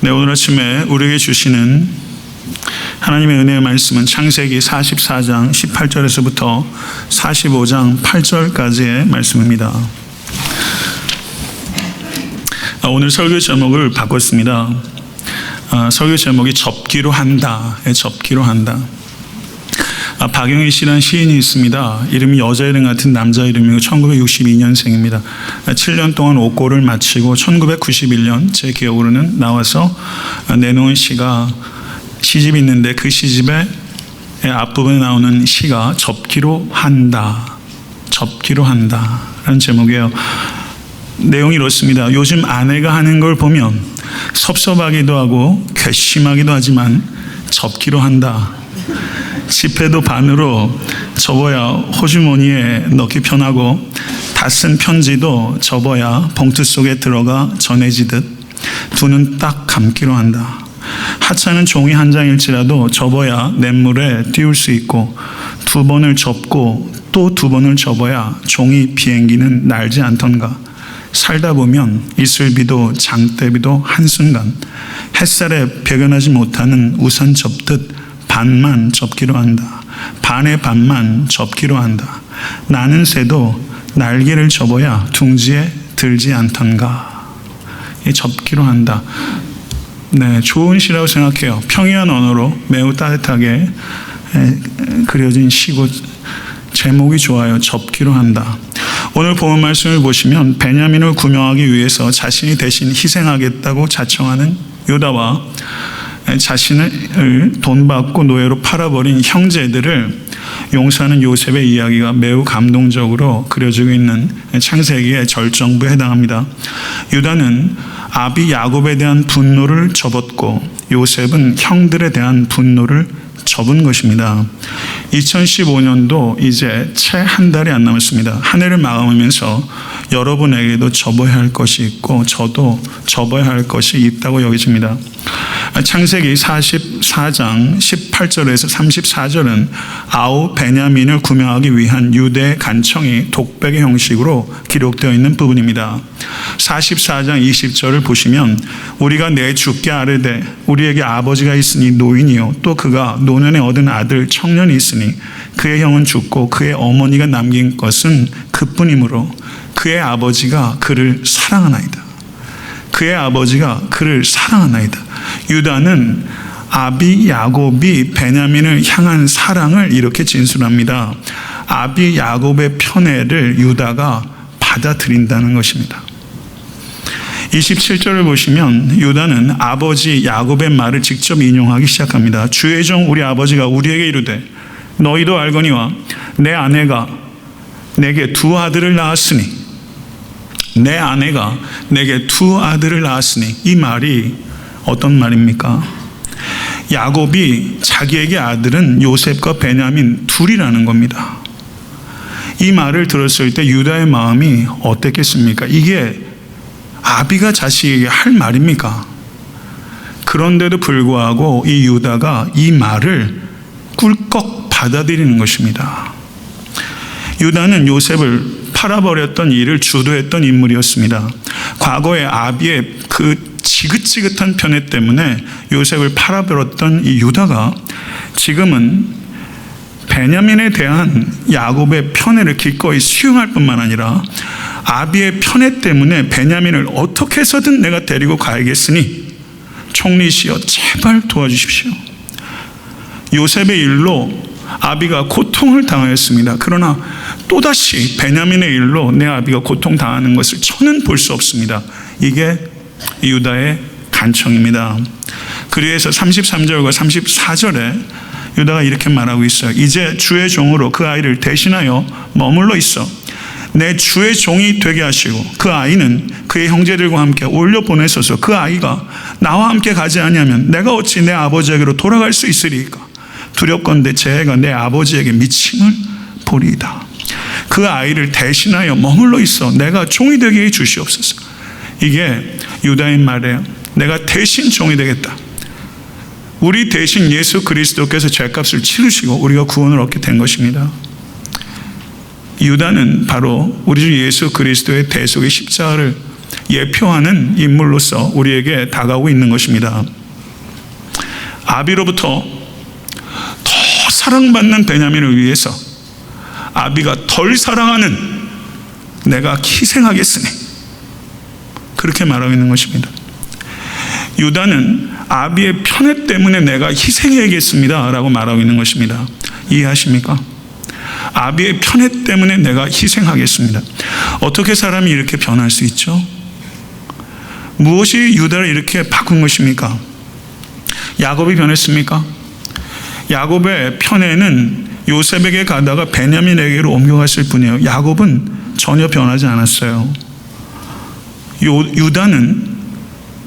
네, 오늘 아침에 우리에게 주시는 하나님의 은혜의 말씀은 창세기 44장 18절에서부터 45장 8절까지의 말씀입니다. 오늘 설교 제목을 바꿨습니다. 설교 제목이 접기로 한다. 접기로 한다. 박영희 씨라는 시인이 있습니다. 이름이 여자 이름 같은 남자 이름이고 1962년생입니다. 7년 동안 옥고를 마치고 1991년 제 기억으로는 나와서 내놓은 시가 시집이 있는데 그 시집의 앞부분에 나오는 시가 접기로 한다. 접기로 한다 라는 제목이에요. 내용이 이렇습니다. 요즘 아내가 하는 걸 보면 섭섭하기도 하고 괘씸하기도 하지만 접기로 한다. 지폐도 반으로 접어야 호주머니에 넣기 편하고 다 쓴 편지도 접어야 봉투 속에 들어가 전해지듯 두 눈 딱 감기로 한다. 하찮은 종이 한 장일지라도 접어야 냇물에 띄울 수 있고 두 번을 접고 또 두 번을 접어야 종이 비행기는 날지 않던가. 살다 보면 이슬비도 장대비도 한순간 햇살에 배겨나지 못하는 우산 접듯 반만 접기로 한다. 반의 반만 접기로 한다. 나는 새도 날개를 접어야 둥지에 들지 않던가. 접기로 한다. 네, 좋은 시라고 생각해요. 평이한 언어로 매우 따뜻하게 그려진 시고 제목이 좋아요. 접기로 한다. 오늘 본문 말씀을 보시면 베냐민을 구명하기 위해서 자신이 대신 희생하겠다고 자청하는 유다와 자신을 돈 받고 노예로 팔아버린 형제들을 용서하는 요셉의 이야기가 매우 감동적으로 그려지고 있는 창세기의 절정부에 해당합니다. 유다는 아비 야곱에 대한 분노를 접었고 요셉은 형들에 대한 분노를 접은 것입니다. 2015년도 이제 채 한 달이 안 남았습니다. 한 해를 마감하면서 여러분에게도 접어야 할 것이 있고 저도 접어야 할 것이 있다고 여겨집니다. 창세기 44장 18절에서 34절은 아우 베냐민을 구명하기 위한 유대의 간청이 독백의 형식으로 기록되어 있는 부분입니다. 44장 20절을 보시면 우리가 내 주께 아뢰되 우리에게 아버지가 있으니 노인이요 또 그가 노년에 얻은 아들 청년이 있으니 그의 형은 죽고 그의 어머니가 남긴 것은 그뿐이므로 그의 아버지가 그를 사랑하나이다. 그의 아버지가 그를 사랑하나이다. 유다는 아비 야곱이 베냐민을 향한 사랑을 이렇게 진술합니다. 아비 야곱의 편애를 유다가 받아들인다는 것입니다. 27절을 보시면 유다는 아버지 야곱의 말을 직접 인용하기 시작합니다. 주의 종 우리 아버지가 우리에게 이르되 너희도 알거니와 내 아내가 내게 두 아들을 낳았으니 내 아내가 내게 두 아들을 낳았으니 이 말이 어떤 말입니까? 야곱이 자기에게 아들은 요셉과 베냐민 둘이라는 겁니다. 이 말을 들었을 때 유다의 마음이 어땠겠습니까? 이게 아비가 자식에게 할 말입니까? 그런데도 불구하고 이 유다가 이 말을 꿀꺽 받아들이는 것입니다. 유다는 요셉을 팔아버렸던 일을 주도했던 인물이었습니다. 과거에 아비의 그 지긋지긋한 편애 때문에 요셉을 팔아버렸던 이 유다가 지금은 베냐민에 대한 야곱의 편애를 기꺼이 수용할 뿐만 아니라 아비의 편애 때문에 베냐민을 어떻게 해서든 내가 데리고 가야겠으니 총리시여 제발 도와주십시오. 요셉의 일로 아비가 고통을 당하였습니다. 그러나 또다시 베냐민의 일로 내 아비가 고통당하는 것을 저는 볼 수 없습니다. 이게 유다의 간청입니다. 그래서 33절과 34절에 유다가 이렇게 말하고 있어요. 이제 주의 종으로 그 아이를 대신하여 머물러 있어 내 주의 종이 되게 하시고 그 아이는 그의 형제들과 함께 올려보내소서. 그 아이가 나와 함께 가지 아니하면 내가 어찌 내 아버지에게로 돌아갈 수 있으리까? 두렵건대 제 애가 내 아버지에게 미침을 보리이다. 그 아이를 대신하여 머물러 있어 내가 종이 되게 해 주시옵소서. 이게 유다인 말이에요. 내가 대신 종이 되겠다. 우리 대신 예수 그리스도께서 죄값을 치르시고 우리가 구원을 얻게 된 것입니다. 유다는 바로 우리 주 예수 그리스도의 대속의 십자가를 예표하는 인물로서 우리에게 다가오고 있는 것입니다. 아비로부터 더 사랑받는 베냐민을 위해서 아비가 덜 사랑하는 내가 희생하겠으니, 그렇게 말하고 있는 것입니다. 유다는 아비의 편애 때문에 내가 희생해야겠습니다 라고 말하고 있는 것입니다. 이해하십니까? 아비의 편애 때문에 내가 희생하겠습니다. 어떻게 사람이 이렇게 변할 수 있죠? 무엇이 유다를 이렇게 바꾼 것입니까? 야곱이 변했습니까? 야곱의 편애는 요셉에게 가다가 베냐민에게로 옮겨갔을 뿐이에요. 야곱은 전혀 변하지 않았어요. 유다는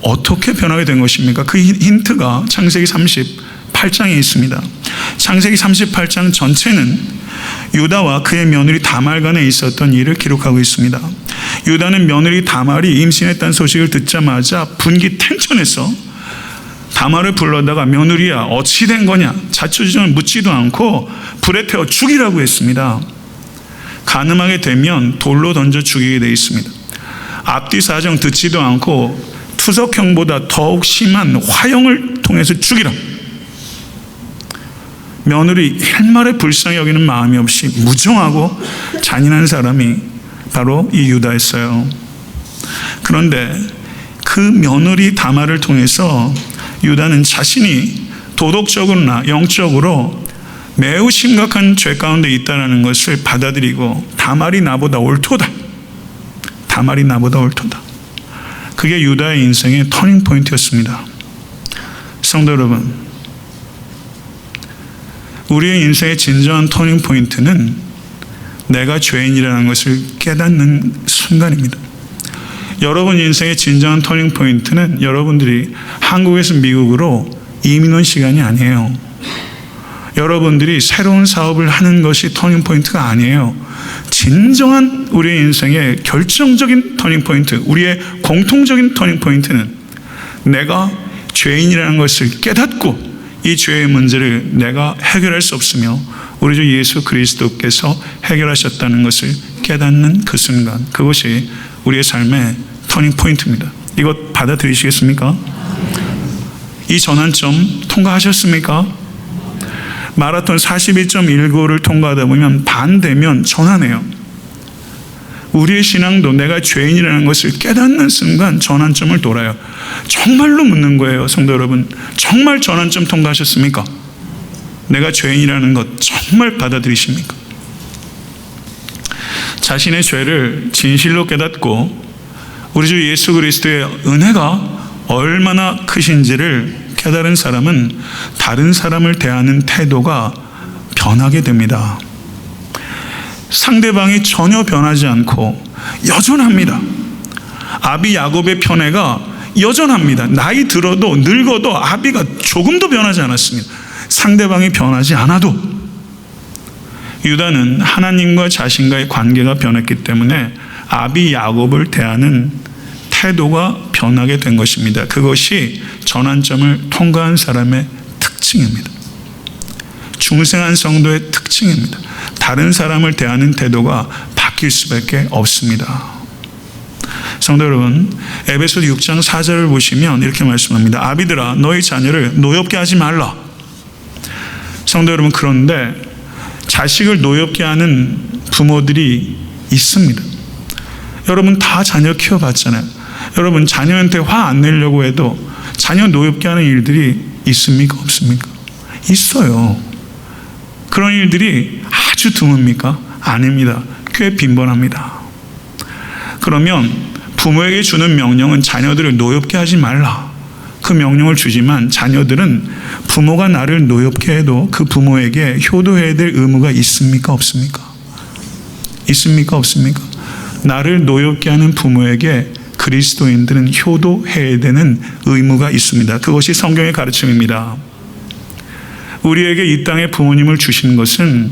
어떻게 변하게 된 것입니까? 그 힌트가 창세기 38장에 있습니다. 창세기 38장 전체는 유다와 그의 며느리 다말 간에 있었던 일을 기록하고 있습니다. 유다는 며느리 다말이 임신했다는 소식을 듣자마자 분기탱천해서 다말을 불러다가 며느리야 어찌 된 거냐, 자초지종을 묻지도 않고 불에 태워 죽이라고 했습니다. 가늠하게 되면 돌로 던져 죽이게 되어 있습니다. 앞뒤 사정 듣지도 않고 투석형보다 더욱 심한 화형을 통해서 죽이라. 며느리 헬말에 불쌍히 여기는 마음이 없이 무정하고 잔인한 사람이 바로 이 유다였어요. 그런데 그 며느리 다말을 통해서 유다는 자신이 도덕적으로나 영적으로 매우 심각한 죄 가운데 있다는 것을 받아들이고 다말이 나보다 옳도다. 다말이 나보다 옳도다. 그게 유다의 인생의 터닝 포인트였습니다. 성도 여러분, 우리의 인생의 진정한 터닝 포인트는 내가 죄인이라는 것을 깨닫는 순간입니다. 여러분 인생의 진정한 터닝 포인트는 여러분들이 한국에서 미국으로 이민 온 시간이 아니에요. 여러분들이 새로운 사업을 하는 것이 터닝 포인트가 아니에요. 진정한 우리의 인생의 결정적인 터닝 포인트, 우리의 공통적인 터닝 포인트는 내가 죄인이라는 것을 깨닫고 이 죄의 문제를 내가 해결할 수 없으며 우리 주 예수 그리스도께서 해결하셨다는 것을 깨닫는 그 순간, 그것이 우리의 삶의 터닝 포인트입니다. 이것 받아들이시겠습니까? 이 전환점 통과하셨습니까? 마라톤 41.19를 통과하다 보면 반대면 전환해요. 우리의 신앙도 내가 죄인이라는 것을 깨닫는 순간 전환점을 돌아요. 정말로 묻는 거예요, 성도 여러분. 정말 전환점 통과하셨습니까? 내가 죄인이라는 것 정말 받아들이십니까? 자신의 죄를 진실로 깨닫고 우리 주 예수 그리스도의 은혜가 얼마나 크신지를 깨달은 사람은 다른 사람을 대하는 태도가 변하게 됩니다. 상대방이 전혀 변하지 않고 여전합니다. 아비 야곱의 편애가 여전합니다. 나이 들어도 늙어도 아비가 조금도 변하지 않았습니다. 상대방이 변하지 않아도. 유다는 하나님과 자신과의 관계가 변했기 때문에 아비 야곱을 대하는 태도가 변하게 된 것입니다. 그것이 전환점을 통과한 사람의 특징입니다. 중생한 성도의 특징입니다. 다른 사람을 대하는 태도가 바뀔 수밖에 없습니다. 성도 여러분, 에베소 6장 4절을 보시면 이렇게 말씀합니다. 아비들아, 너희 자녀를 노엽게 하지 말라. 성도 여러분, 그런데 자식을 노엽게 하는 부모들이 있습니다. 여러분 다 자녀 키워봤잖아요. 여러분 자녀한테 화 안 내려고 해도 자녀 노엽게 하는 일들이 있습니까? 없습니까? 있어요. 그런 일들이 아주 드뭅니까? 아닙니다. 꽤 빈번합니다. 그러면 부모에게 주는 명령은 자녀들을 노엽게 하지 말라. 그 명령을 주지만 자녀들은 부모가 나를 노엽게 해도 그 부모에게 효도해야 될 의무가 있습니까? 없습니까? 있습니까? 없습니까? 나를 노엽게 하는 부모에게 그리스도인들은 효도해야 되는 의무가 있습니다. 그것이 성경의 가르침입니다. 우리에게 이 땅에 부모님을 주신 것은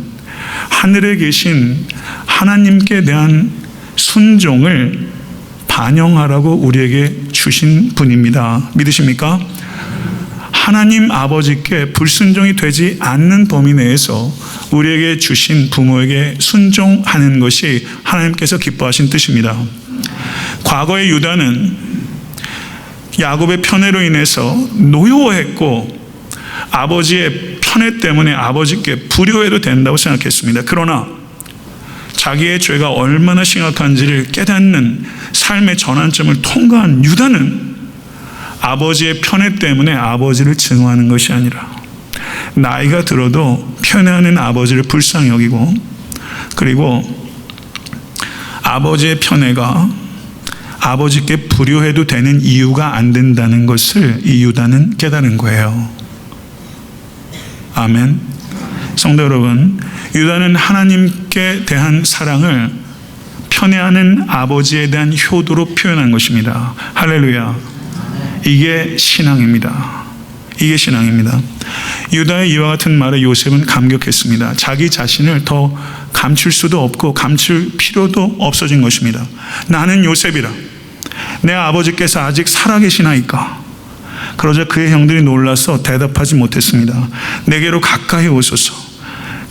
하늘에 계신 하나님께 대한 순종을 반영하라고 우리에게 주신 분입니다. 믿으십니까? 하나님 아버지께 불순종이 되지 않는 범위 내에서 우리에게 주신 부모에게 순종하는 것이 하나님께서 기뻐하신 뜻입니다. 과거의 유다는 야곱의 편애로 인해서 노여워했고 아버지의 편애 때문에 아버지께 불효해도 된다고 생각했습니다. 그러나 자기의 죄가 얼마나 심각한지를 깨닫는 삶의 전환점을 통과한 유다는 아버지의 편애 때문에 아버지를 증오하는 것이 아니라 나이가 들어도 편애하는 아버지를 불쌍히 여기고, 그리고 아버지의 편애가 아버지께 불효해도 되는 이유가 안 된다는 것을 이 유다는 깨달은 거예요. 아멘. 성도 여러분, 유다는 하나님께 대한 사랑을 편애하는 아버지에 대한 효도로 표현한 것입니다. 할렐루야. 이게 신앙입니다. 이게 신앙입니다. 유다의 이와 같은 말에 요셉은 감격했습니다. 자기 자신을 더 감출 수도 없고 감출 필요도 없어진 것입니다. 나는 요셉이라. 내 아버지께서 아직 살아계시나이까. 그러자 그의 형들이 놀라서 대답하지 못했습니다. 내게로 가까이 오소서.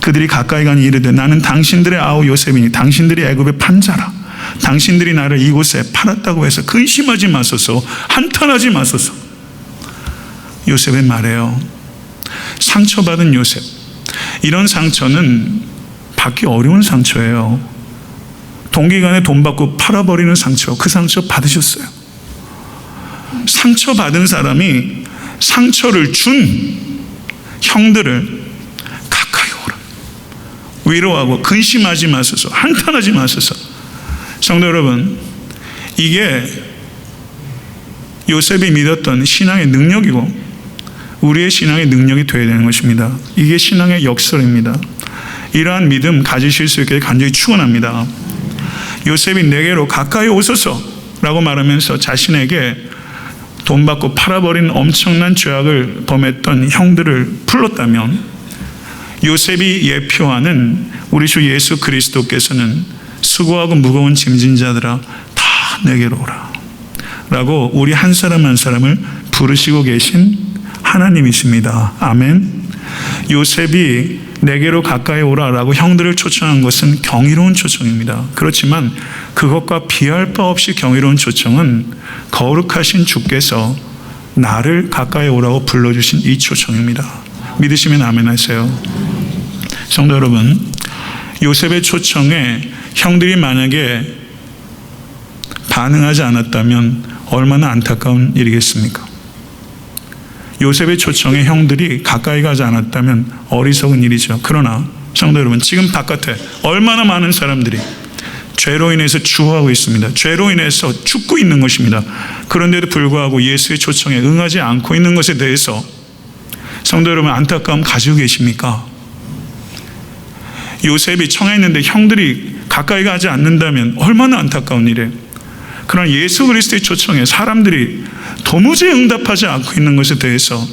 그들이 가까이 가니 이르되 나는 당신들의 아우 요셉이니 당신들이 애굽의 판자라. 당신들이 나를 이곳에 팔았다고 해서 근심하지 마소서. 한탄하지 마소서. 요셉의 말이에요. 상처받은 요셉. 이런 상처는 받기 어려운 상처예요. 동기간에 돈 받고 팔아버리는 상처, 그 상처 받으셨어요. 상처받은 사람이 상처를 준 형들을 가까이 오라. 위로하고 근심하지 마소서. 한탄하지 마소서. 성도 여러분, 이게 요셉이 믿었던 신앙의 능력이고 우리의 신앙의 능력이 되어야 되는 것입니다. 이게 신앙의 역설입니다. 이러한 믿음 가지실 수 있게 간절히 축원합니다. 요셉이 내게로 가까이 오소서 라고 말하면서 자신에게 돈 받고 팔아버린 엄청난 죄악을 범했던 형들을 불렀다면, 요셉이 예표하는 우리 주 예수 그리스도께서는 수고하고 무거운 짐진 자들아 다 내게로 오라 라고 우리 한 사람 한 사람을 부르시고 계신 하나님이십니다. 아멘. 요셉이 내게로 가까이 오라라고 형들을 초청한 것은 경이로운 초청입니다. 그렇지만 그것과 비할 바 없이 경이로운 초청은 거룩하신 주께서 나를 가까이 오라고 불러주신 이 초청입니다. 믿으시면 아멘 하세요. 성도 여러분, 요셉의 초청에 형들이 만약에 반응하지 않았다면 얼마나 안타까운 일이겠습니까? 요셉의 초청에 형들이 가까이 가지 않았다면 어리석은 일이죠. 그러나 성도 여러분, 지금 바깥에 얼마나 많은 사람들이 죄로 인해서 주워하고 있습니다. 죄로 인해서 죽고 있는 것입니다. 그런데도 불구하고 예수의 초청에 응하지 않고 있는 것에 대해서 성도 여러분, 안타까움 가지고 계십니까? 요셉이 청했는데 형들이 가까이 가지 않는다면 얼마나 안타까운 일이에요. 그러나 예수 그리스도의 초청에 사람들이 도무지 응답하지 않고 있는 것에 대해서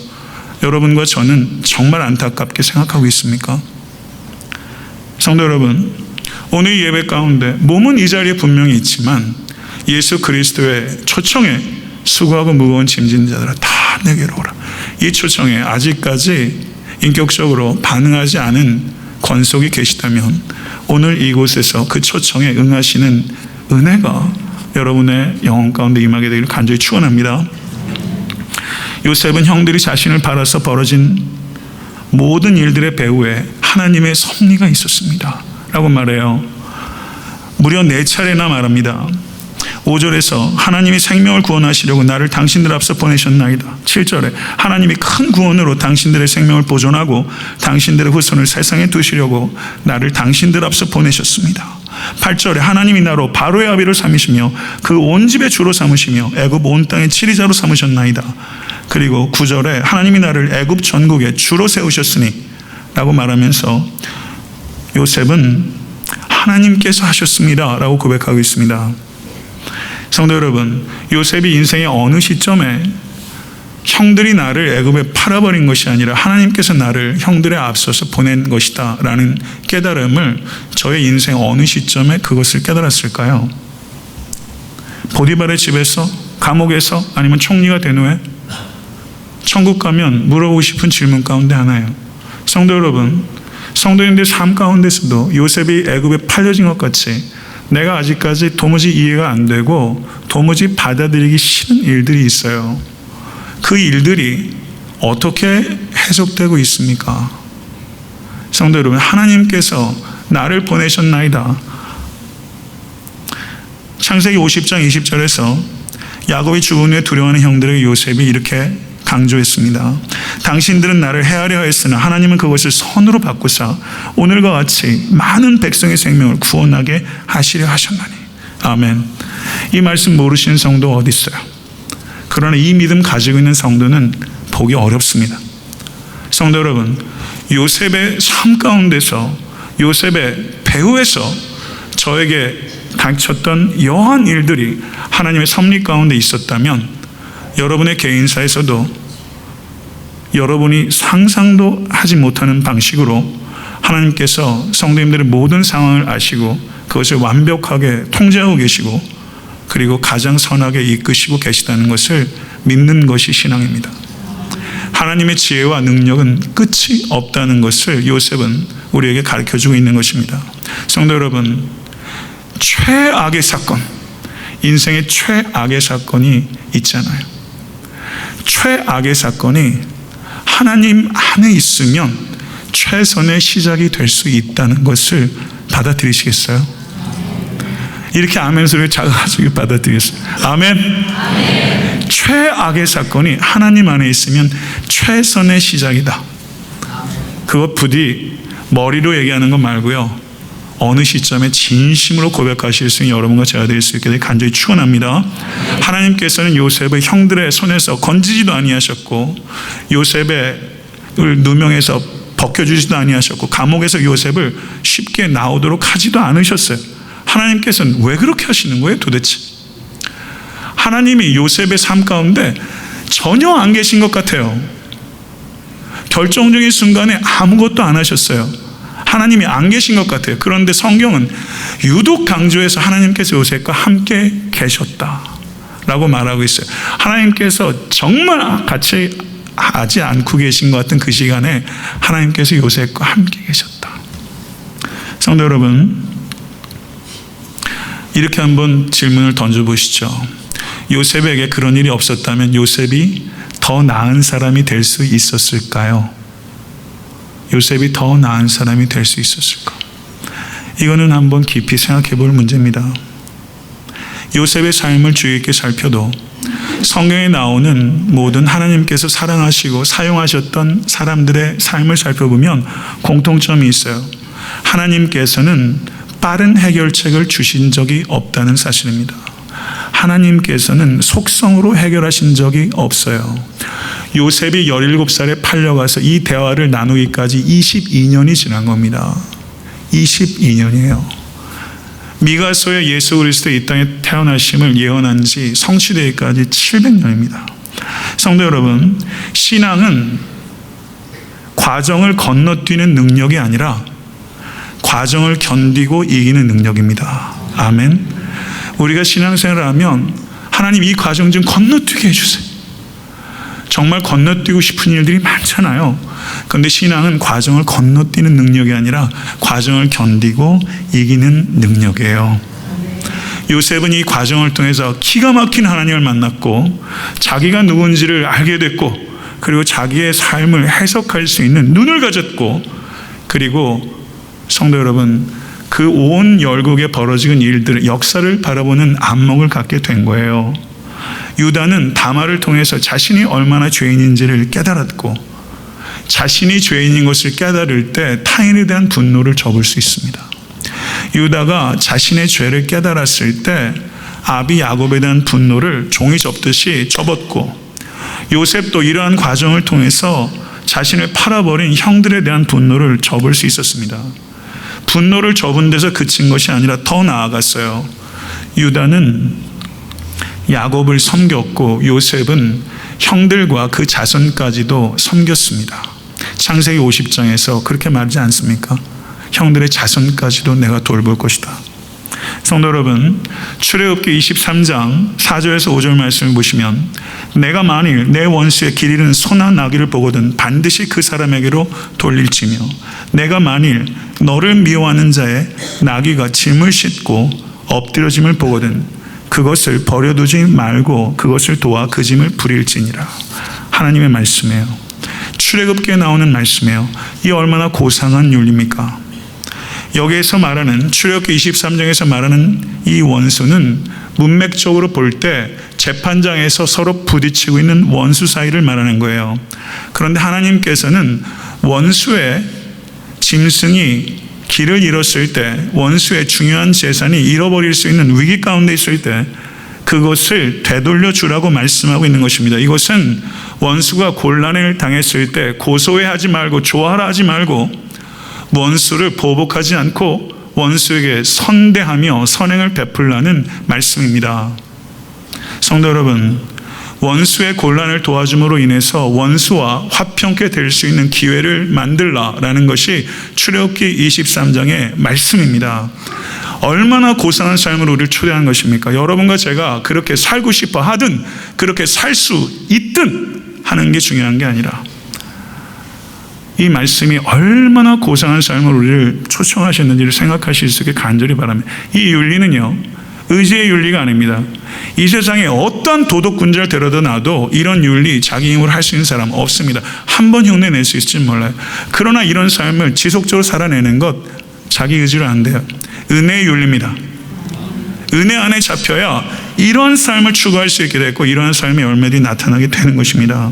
여러분과 저는 정말 안타깝게 생각하고 있습니까? 성도 여러분, 오늘 예배 가운데 몸은 이 자리에 분명히 있지만 예수 그리스도의 초청에 수고하고 무거운 짐진 자들아 다 내게로 오라. 이 초청에 아직까지 인격적으로 반응하지 않은 권속이 계시다면 오늘 이곳에서 그 초청에 응하시는 은혜가 여러분의 영혼 가운데 임하게 되기를 간절히 축원합니다. 요셉은 형들이 자신을 팔아서 벌어진 모든 일들의 배후에 하나님의 섭리가 있었습니다 라고 말해요. 무려 4차례나 말합니다. 5절에서 하나님이 생명을 구원하시려고 나를 당신들 앞서 보내셨나이다. 7절에 하나님이 큰 구원으로 당신들의 생명을 보존하고 당신들의 후손을 세상에 두시려고 나를 당신들 앞서 보내셨습니다. 8절에 하나님이 나로 바로의 아비를 삼으시며 그 온 집의 주로 삼으시며 애굽 온 땅의 치리자로 삼으셨나이다. 그리고 9절에 하나님이 나를 애굽 전국에 주로 세우셨으니 라고 말하면서 요셉은 하나님께서 하셨습니다 라고 고백하고 있습니다. 성도 여러분, 요셉이 인생의 어느 시점에 형들이 나를 애굽에 팔아버린 것이 아니라 하나님께서 나를 형들에 앞서서 보낸 것이다 라는 깨달음을 저의 인생 어느 시점에 그것을 깨달았을까요? 보디발의 집에서, 감옥에서, 아니면 총리가 된 후에? 천국 가면 물어보고 싶은 질문 가운데 하나예요. 성도 여러분, 성도인들 삶 가운데서도 요셉이 애굽에 팔려진 것 같이 내가 아직까지 도무지 이해가 안 되고 도무지 받아들이기 싫은 일들이 있어요. 그 일들이 어떻게 해석되고 있습니까? 성도 여러분, 하나님께서 나를 보내셨나이다. 창세기 50장 20절에서 야곱이 죽은 후에 두려워하는 형들에게 요셉이 이렇게 강조했습니다. 당신들은 나를 해하려 했으나 하나님은 그것을 선으로 바꾸사 오늘과 같이 많은 백성의 생명을 구원하게 하시려 하셨나니. 아멘. 이 말씀 모르시는 성도 어디 있어요? 그러나 이 믿음 가지고 있는 성도는 보기 어렵습니다. 성도 여러분, 요셉의 삶 가운데서, 요셉의 배후에서 저에게 닥쳤던 여한 일들이 하나님의 섭리 가운데 있었다면 여러분의 개인사에서도 여러분이 상상도 하지 못하는 방식으로 하나님께서 성도님들의 모든 상황을 아시고 그것을 완벽하게 통제하고 계시고 그리고 가장 선하게 이끄시고 계시다는 것을 믿는 것이 신앙입니다. 하나님의 지혜와 능력은 끝이 없다는 것을 요셉은 우리에게 가르쳐주고 있는 것입니다. 성도 여러분, 최악의 사건, 인생의 최악의 사건이 있잖아요. 최악의 사건이 하나님 안에 있으면 최선의 시작이 될 수 있다는 것을 받아들이시겠어요? 이렇게 아멘 소리를 작아지게 받아들이겠어요? 아멘? 아멘. 최악의 사건이 하나님 안에 있으면 최선의 시작이다. 그것 부디 머리로 얘기하는 것 말고요, 어느 시점에 진심으로 고백하실 수 있는 여러분과 제가 될 수 있게 되길 간절히 축원합니다. 하나님께서는 요셉을 형들의 손에서 건지지도 아니하셨고 요셉을 누명에서 벗겨주지도 아니하셨고 감옥에서 요셉을 쉽게 나오도록 하지도 않으셨어요. 하나님께서는 왜 그렇게 하시는 거예요 도대체? 하나님이 요셉의 삶 가운데 전혀 안 계신 것 같아요. 결정적인 순간에 아무것도 안 하셨어요. 하나님이 안 계신 것 같아요. 그런데 성경은 유독 강조해서 하나님께서 요셉과 함께 계셨다라고 말하고 있어요. 하나님께서 정말 같이 하지 않고 계신 것 같은 그 시간에 하나님께서 요셉과 함께 계셨다. 성도 여러분, 이렇게 한번 질문을 던져보시죠. 요셉에게 그런 일이 없었다면 요셉이 더 나은 사람이 될 수 있었을까요? 요셉이 더 나은 사람이 될 수 있었을까? 이거는 한번 깊이 생각해 볼 문제입니다. 요셉의 삶을 주의 깊게 살펴도 성경에 나오는 모든 하나님께서 사랑하시고 사용하셨던 사람들의 삶을 살펴보면 공통점이 있어요. 하나님께서는 빠른 해결책을 주신 적이 없다는 사실입니다. 하나님께서는 속성으로 해결하신 적이 없어요. 요셉이 17살에 팔려가서 이 대화를 나누기까지 22년이 지난 겁니다. 22년이에요. 미가서의 예수 그리스도의 이 땅에 태어나심을 예언한 지 성취되기까지 700년입니다. 성도 여러분, 신앙은 과정을 건너뛰는 능력이 아니라 과정을 견디고 이기는 능력입니다. 아멘. 우리가 신앙생활을 하면 하나님 이 과정 좀 건너뛰게 해주세요. 정말 건너뛰고 싶은 일들이 많잖아요. 그런데 신앙은 과정을 건너뛰는 능력이 아니라 과정을 견디고 이기는 능력이에요. 요셉은 이 과정을 통해서 기가 막힌 하나님을 만났고 자기가 누군지를 알게 됐고 그리고 자기의 삶을 해석할 수 있는 눈을 가졌고 그리고 성도 여러분, 그 온 열국에 벌어지는 일들, 역사를 바라보는 안목을 갖게 된 거예요. 유다는 다말을 통해서 자신이 얼마나 죄인인지를 깨달았고 자신이 죄인인 것을 깨달을 때 타인에 대한 분노를 접을 수 있습니다. 유다가 자신의 죄를 깨달았을 때 아비 야곱에 대한 분노를 종이 접듯이 접었고 요셉도 이러한 과정을 통해서 자신을 팔아버린 형들에 대한 분노를 접을 수 있었습니다. 분노를 접은 데서 그친 것이 아니라 더 나아갔어요. 유다는 야곱을 섬겼고 요셉은 형들과 그 자손까지도 섬겼습니다. 창세기 50장에서 그렇게 말하지 않습니까? 형들의 자손까지도 내가 돌볼 것이다. 성도 여러분, 출애굽기 23장 4절에서 5절 말씀을 보시면 내가 만일 내 원수의 길 잃은 소나 나귀를 보거든 반드시 그 사람에게로 돌릴지며 내가 만일 너를 미워하는 자의 나귀가 짐을 싣고 엎드려짐을 보거든 그것을 버려두지 말고 그것을 도와 그 짐을 부릴지니라. 하나님의 말씀이에요. 출애굽기에 나오는 말씀이에요. 이 얼마나 고상한 윤리입니까? 여기에서 말하는 출애굽기 23장에서 말하는 이 원수는 문맥적으로 볼 때 재판장에서 서로 부딪히고 있는 원수 사이를 말하는 거예요. 그런데 하나님께서는 원수의 짐승이 길을 잃었을 때, 원수의 중요한 재산이 잃어버릴 수 있는 위기 가운데 있을 때 그것을 되돌려 주라고 말씀하고 있는 것입니다. 이것은 원수가 곤란을 당했을 때 고소해하지 말고 조화라 하지 말고 원수를 보복하지 않고 원수에게 선대하며 선행을 베풀라는 말씀입니다. 성도 여러분, 원수의 곤란을 도와줌으로 인해서 원수와 화평케 될 수 있는 기회를 만들라라는 것이 출애굽기 23장의 말씀입니다. 얼마나 고상한 삶으로 우리를 초대하는 것입니까? 여러분과 제가 그렇게 살고 싶어 하든 그렇게 살 수 있든 하는 게 중요한 게 아니라 이 말씀이 얼마나 고상한 삶으로 우리를 초청하셨는지를 생각하실 수 있게 간절히 바랍니다. 이 윤리는요, 의지의 윤리가 아닙니다. 이 세상에 어떤 도덕군자를 데려다 놔도 이런 윤리 자기 힘으로 할 수 있는 사람 없습니다. 한 번 흉내 낼 수 있을지 몰라요. 그러나 이런 삶을 지속적으로 살아내는 것 자기 의지로 안 돼요. 은혜의 윤리입니다. 은혜 안에 잡혀야 이런 삶을 추구할 수 있게 됐고 이러한 삶의 열매들이 나타나게 되는 것입니다.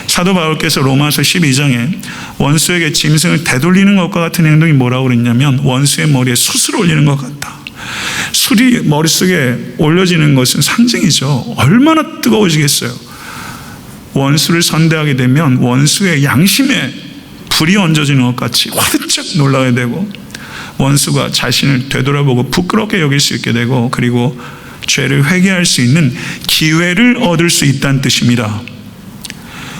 사도 바울께서 로마서 12장에 원수에게 짐승을 되돌리는 것과 같은 행동이 뭐라고 그랬냐면 원수의 머리에 숯을 올리는 것 같다. 숯이 머릿속에 올려지는 것은 상징이죠. 얼마나 뜨거워지겠어요. 원수를 선대하게 되면 원수의 양심에 불이 얹어지는 것 같이 화들짝 놀라게 되고 원수가 자신을 되돌아보고 부끄럽게 여길 수 있게 되고 그리고 죄를 회개할 수 있는 기회를 얻을 수 있다는 뜻입니다.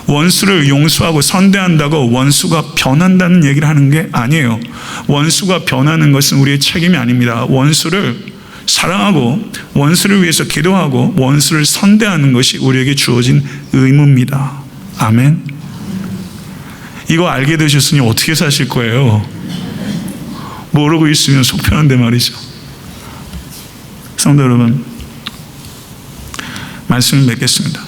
원수를 용서하고 선대한다고 원수가 변한다는 얘기를 하는 게 아니에요. 원수가 변하는 것은 우리의 책임이 아닙니다. 원수를 사랑하고 원수를 위해서 기도하고 원수를 선대하는 것이 우리에게 주어진 의무입니다. 아멘. 이거 알게 되셨으니 어떻게 사실 거예요? 모르고 있으면 속편한데 말이죠. 성도 여러분, 말씀을 맺겠습니다.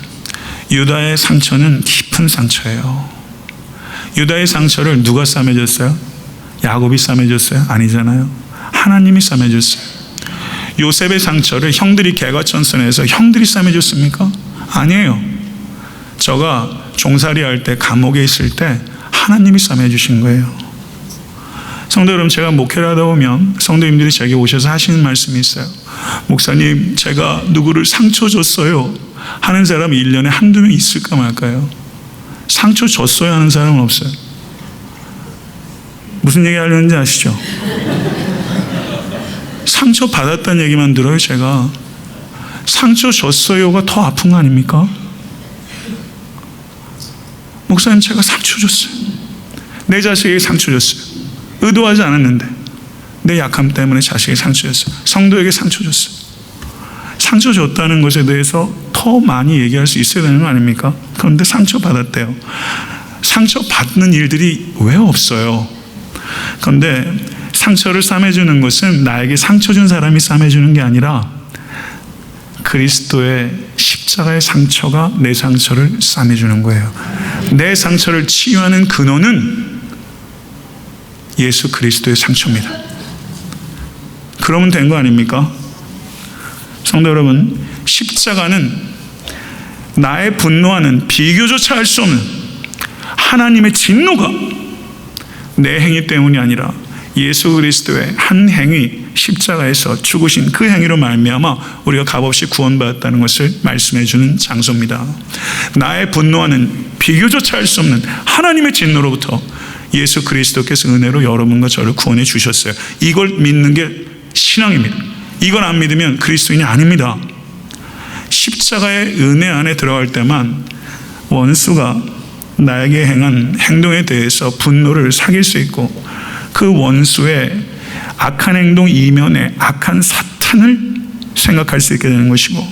유다의 상처는 깊은 상처예요. 유다의 상처를 누가 싸매줬어요? 야곱이 싸매줬어요? 아니잖아요. 하나님이 싸매줬어요. 요셉의 상처를 형들이 개과천선해서 형들이 싸매줬습니까? 아니에요. 저가 종살이 할 때 감옥에 있을 때 하나님이 싸매주신 거예요. 성도 여러분, 제가 목회를 하다 보면 성도님들이 제게 오셔서 하시는 말씀이 있어요. 목사님, 제가 누구를 상처 줬어요 하는 사람이 1년에 한두 명 있을까 말까요? 상처 줬어요 하는 사람은 없어요. 무슨 얘기 하려는지 아시죠? 상처 받았다는 얘기만 들어요. 제가 상처 줬어요가 더 아픈 거 아닙니까? 목사님, 제가 상처 줬어요. 내 자식에게 상처 줬어요. 의도하지 않았는데 내 약함 때문에 자식에게 상처 줬어요. 성도에게 상처 줬어요. 상처 줬다는 것에 대해서 더 많이 얘기할 수 있어야 되는 거 아닙니까? 그런데 상처 받았대요. 상처 받는 일들이 왜 없어요? 그런데 상처를 싸매주는 것은 나에게 상처 준 사람이 싸매주는 게 아니라 그리스도의 십자가의 상처가 내 상처를 싸매주는 거예요. 내 상처를 치유하는 근원은 예수 그리스도의 상처입니다. 그러면 된 거 아닙니까? 성도 여러분, 십자가는 나의 분노하는 비교조차 할 수 없는 하나님의 진노가 내 행위 때문이 아니라 예수 그리스도의 한 행위, 십자가에서 죽으신 그 행위로 말미암아 우리가 값없이 구원받았다는 것을 말씀해 주는 장소입니다. 나의 분노하는 비교조차 할 수 없는 하나님의 진노로부터 예수 그리스도께서 은혜로 여러분과 저를 구원해 주셨어요. 이걸 믿는 게 신앙입니다. 이걸 안 믿으면 그리스도인이 아닙니다. 십자가의 은혜 안에 들어갈 때만 원수가 나에게 행한 행동에 대해서 분노를 사귈 수 있고 그 원수의 악한 행동 이면에 악한 사탄을 생각할 수 있게 되는 것이고,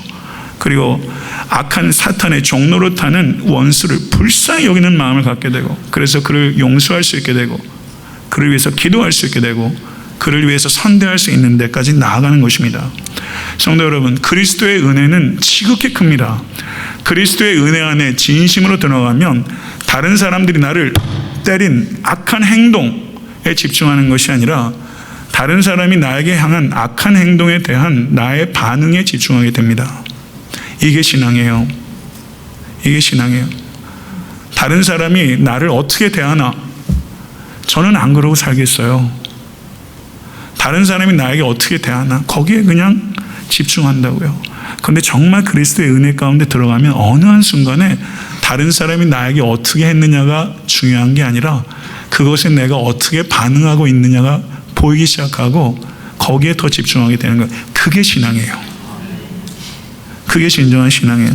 그리고 악한 사탄의 종로로 타는 원수를 불쌍히 여기는 마음을 갖게 되고, 그래서 그를 용서할 수 있게 되고 그를 위해서 기도할 수 있게 되고 그를 위해서 선대할 수 있는 데까지 나아가는 것입니다. 성도 여러분, 그리스도의 은혜는 지극히 큽니다. 그리스도의 은혜 안에 진심으로 들어가면 다른 사람들이 나를 때린 악한 행동에 집중하는 것이 아니라 다른 사람이 나에게 향한 악한 행동에 대한 나의 반응에 집중하게 됩니다. 이게 신앙이에요. 이게 신앙이에요. 다른 사람이 나를 어떻게 대하나 저는 안 그러고 살겠어요. 다른 사람이 나에게 어떻게 대하나 거기에 그냥 집중한다고요. 그런데 정말 그리스도의 은혜 가운데 들어가면 어느 한순간에 다른 사람이 나에게 어떻게 했느냐가 중요한 게 아니라 그것에 내가 어떻게 반응하고 있느냐가 보이기 시작하고 거기에 더 집중하게 되는 거예요. 그게 신앙이에요. 그게 진정한 신앙이에요.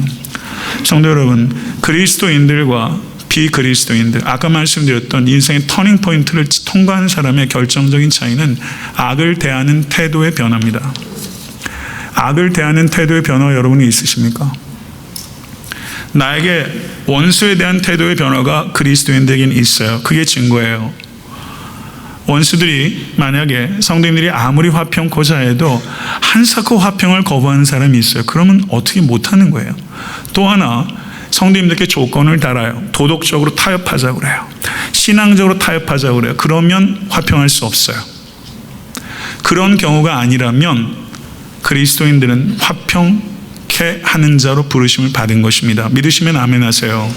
성도 여러분, 그리스도인들과 비그리스도인들, 아까 말씀드렸던 인생의 터닝 포인트를 통과하는 사람의 결정적인 차이는 악을 대하는 태도의 변화입니다. 악을 대하는 태도의 변화 여러분이 있으십니까? 나에게 원수에 대한 태도의 변화가 그리스도인들에게는 있어요. 그게 증거예요. 원수들이 만약에 성도님들이 아무리 화평고자 해도 한사코 화평을 거부하는 사람이 있어요. 그러면 어떻게 못하는 거예요. 또 하나, 성도님들께 조건을 달아요. 도덕적으로 타협하자고 그래요. 신앙적으로 타협하자고 그래요. 그러면 화평할 수 없어요. 그런 경우가 아니라면 그리스도인들은 화평케 하는 자로 부르심을 받은 것입니다. 믿으시면 아멘 하세요.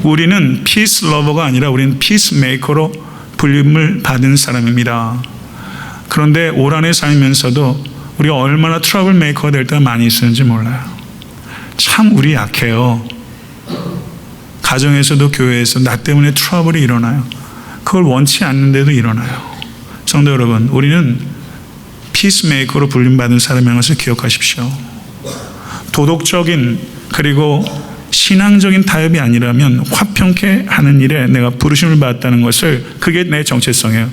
우리는 피스 러버가 아니라 우리는 피스 메이커로 불림을 받은 사람입니다. 그런데 올 한해 살면서도 우리가 얼마나 트러블 메이커가 될 때가 많이 있었는지 몰라요. 참 우리 약해요. 가정에서도 교회에서 나 때문에 트러블이 일어나요. 그걸 원치 않는데도 일어나요. 성도 여러분, 우리는 피스메이커로 불림받은 사람인 것을 기억하십시오. 도덕적인 그리고 신앙적인 타협이 아니라면 화평케 하는 일에 내가 부르심을 받았다는 것을, 그게 내 정체성이에요.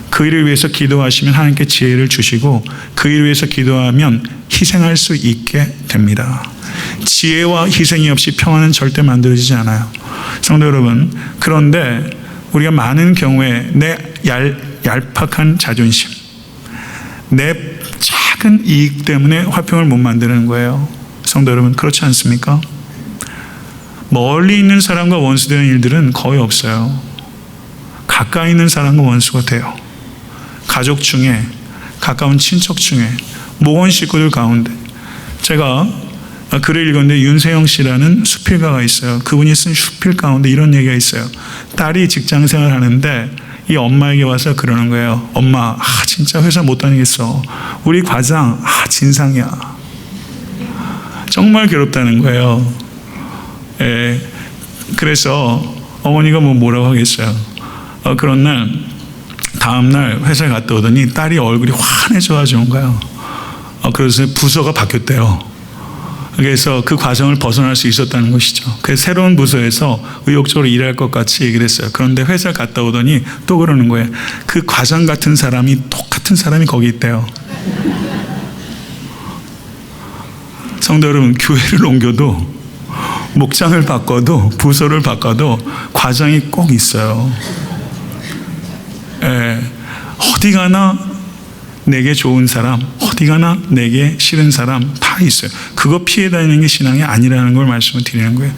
그 일을 위해서 기도하시면 하나님께 지혜를 주시고 그 일을 위해서 기도하면 희생할 수 있게 됩니다. 지혜와 희생이 없이 평화는 절대 만들어지지 않아요. 성도 여러분, 그런데 우리가 많은 경우에 내 얄팍한 자존심, 내 작은 이익 때문에 화평을 못 만드는 거예요. 성도 여러분, 그렇지 않습니까? 멀리 있는 사람과 원수되는 일들은 거의 없어요. 가까이 있는 사람과 원수가 돼요. 가족 중에, 가까운 친척 중에, 모원 식구들 가운데. 제가 글을 읽었는데 윤세영 씨라는 수필가가 있어요. 그분이 쓴 수필 가운데 이런 얘기가 있어요. 딸이 직장 생활을 하는데 이 엄마에게 와서 그러는 거예요. 엄마, 진짜 회사 못 다니겠어. 우리 과장, 진상이야. 정말 괴롭다는 거예요. 예, 그래서 어머니가 뭐라고 하겠어요. 그런 날, 다음날 회사에 갔다 오더니 딸이 얼굴이 환해져가지고 온 거예요. 그래서 부서가 바뀌었대요. 그래서 그 과정을 벗어날 수 있었다는 것이죠. 그래서 새로운 부서에서 의욕적으로 일할 것 같이 얘기를 했어요. 그런데 회사 갔다 오더니 또 그러는 거예요. 그 과장 같은 사람이, 똑같은 사람이 거기 있대요. 성도 여러분, 교회를 옮겨도, 목장을 바꿔도, 부서를 바꿔도 과장이 꼭 있어요. 예, 어디 가나 내게 좋은 사람, 어디 가나 내게 싫은 사람 다 있어요. 그거 피해 다니는 게 신앙이 아니라는 걸 말씀을 드리는 거예요.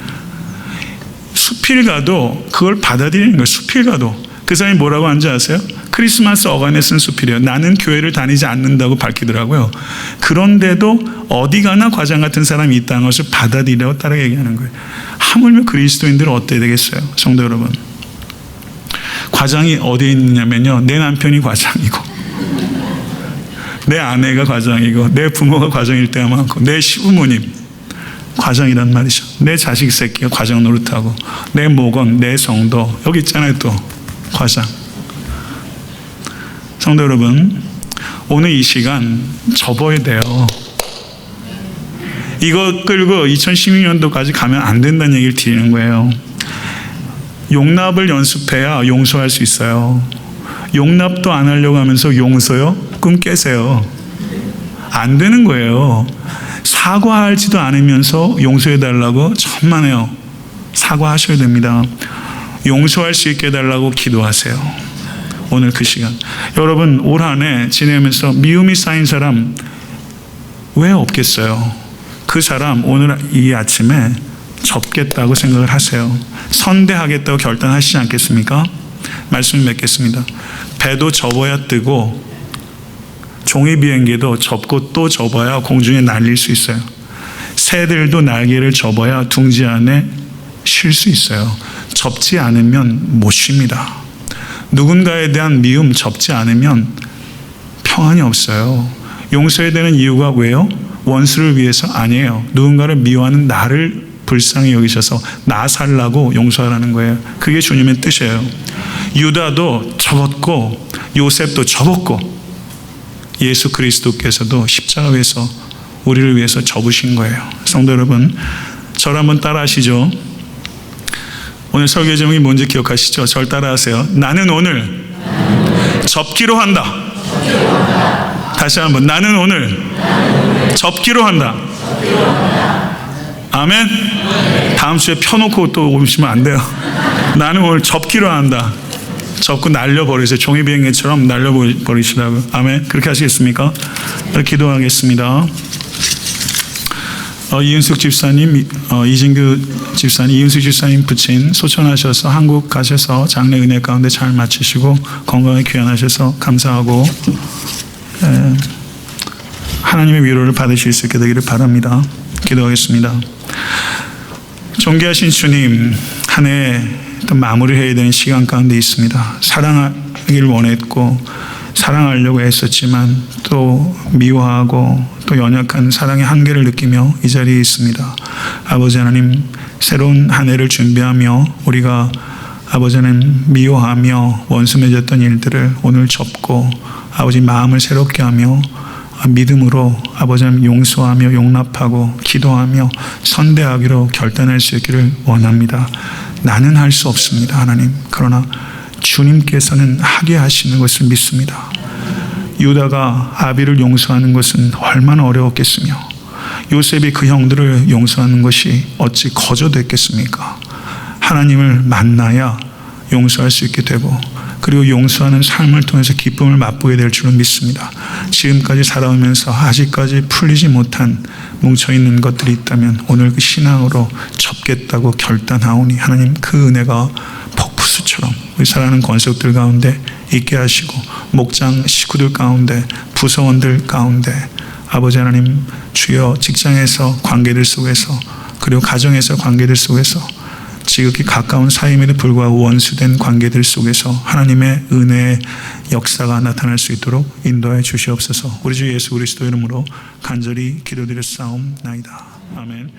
수필가도 그걸 받아들이는 거예요. 수필가도. 그 사람이 뭐라고 하는지 아세요? 크리스마스 어간에 쓴 수필이에요. 나는 교회를 다니지 않는다고 밝히더라고요. 그런데도 어디 가나 과장 같은 사람이 있다는 것을 받아들이라고 따라 얘기하는 거예요. 하물며 그리스도인들은 어때야 되겠어요? 성도 여러분, 과장이 어디에 있느냐면요, 내 남편이 과장이고 내 아내가 과장이고 내 부모가 과장일 때가 많고 내 시부모님 과장이란 말이죠. 내 자식 새끼가 과장 노릇하고 내 목원, 내 성도, 여기 있잖아요, 또 과장. 성도 여러분, 오늘 이 시간 접어야 돼요. 이거 끌고 2016년도까지 가면 안 된다는 얘기를 드리는 거예요. 용납을 연습해야 용서할 수 있어요. 용납도 안 하려고 하면서 용서요? 꿈 깨세요. 안 되는 거예요. 사과하지도 않으면서 용서해달라고 천만에요. 사과하셔야 됩니다. 용서할 수 있게 해달라고 기도하세요. 오늘 그 시간. 여러분 올 한 해 지내면서 미움이 쌓인 사람 왜 없겠어요? 그 사람 오늘 이 아침에 접겠다고 생각을 하세요. 선대하겠다고 결단하시지 않겠습니까? 말씀을 맺겠습니다. 배도 접어야 뜨고 종이 비행기도 접고 또 접어야 공중에 날릴 수 있어요. 새들도 날개를 접어야 둥지 안에 쉴 수 있어요. 접지 않으면 못 쉽니다. 누군가에 대한 미움 접지 않으면 평안이 없어요. 용서해야 되는 이유가 왜요? 원수를 위해서 아니에요. 누군가를 미워하는 나를 불쌍히 여기셔서 나 살라고 용서하라는 거예요. 그게 주님의 뜻이에요. 유다도 접었고 요셉도 접었고 예수 그리스도께서도 십자가 위에서 우리를 위해서 접으신 거예요. 성도 여러분, 저를 한번 따라 하시죠. 오늘 설교 제목이 뭔지 기억하시죠? 저를 따라하세요. 나는 오늘 접기로 한다. 다시 한번, 나는 오늘 접기로 한다. 아멘. 다음 주에 펴놓고 또 오시면 안 돼요. 나는 오늘 접기로 한다. 접고 날려버리세요. 종이 비행기처럼 날려버리시라고요. 아멘. 그렇게 하시겠습니까? 기도하겠습니다. 이은숙 집사님, 이진규 집사님, 이은숙 집사님 부친 소천하셔서 한국 가셔서 장래 은혜 가운데 잘 마치시고 건강에 귀환하셔서 감사하고 하나님의 위로를 받으실 수 있게 되기를 바랍니다. 기도하겠습니다. 존귀하신 주님, 한 해 또 마무리해야 되는 시간 가운데 있습니다. 사랑하기를 원했고 사랑하려고 애썼지만 또 미워하고 또 연약한 사랑의 한계를 느끼며 이 자리에 있습니다. 아버지 하나님, 새로운 한 해를 준비하며 우리가 아버지 하나님 미워하며 원수 맺었던 일들을 오늘 접고 아버지 마음을 새롭게 하며 믿음으로 아버지 하나님 용서하며 용납하고 기도하며 선대하기로 결단할 수 있기를 원합니다. 나는 할 수 없습니다, 하나님. 그러나 주님께서는 하게 하시는 것을 믿습니다. 유다가 아비를 용서하는 것은 얼마나 어려웠겠으며 요셉이 그 형들을 용서하는 것이 어찌 거저됐겠습니까? 하나님을 만나야 용서할 수 있게 되고 그리고 용서하는 삶을 통해서 기쁨을 맛보게 될 줄로 믿습니다. 지금까지 살아오면서 아직까지 풀리지 못한 뭉쳐있는 것들이 있다면 오늘 그 신앙으로 접겠다고 결단하오니 하나님 그 은혜가 폭포수처럼 우리 사랑하는 권속들 가운데 있게 하시고 목장 식구들 가운데 부서원들 가운데 아버지 하나님 주여 직장에서 관계들 속에서 그리고 가정에서 관계들 속에서 지극히 가까운 사이임에도 불구하고 원수된 관계들 속에서 하나님의 은혜의 역사가 나타날 수 있도록 인도해 주시옵소서. 우리 주 예수 그리스도 이름으로 간절히 기도드렸사옵나이다. 아멘.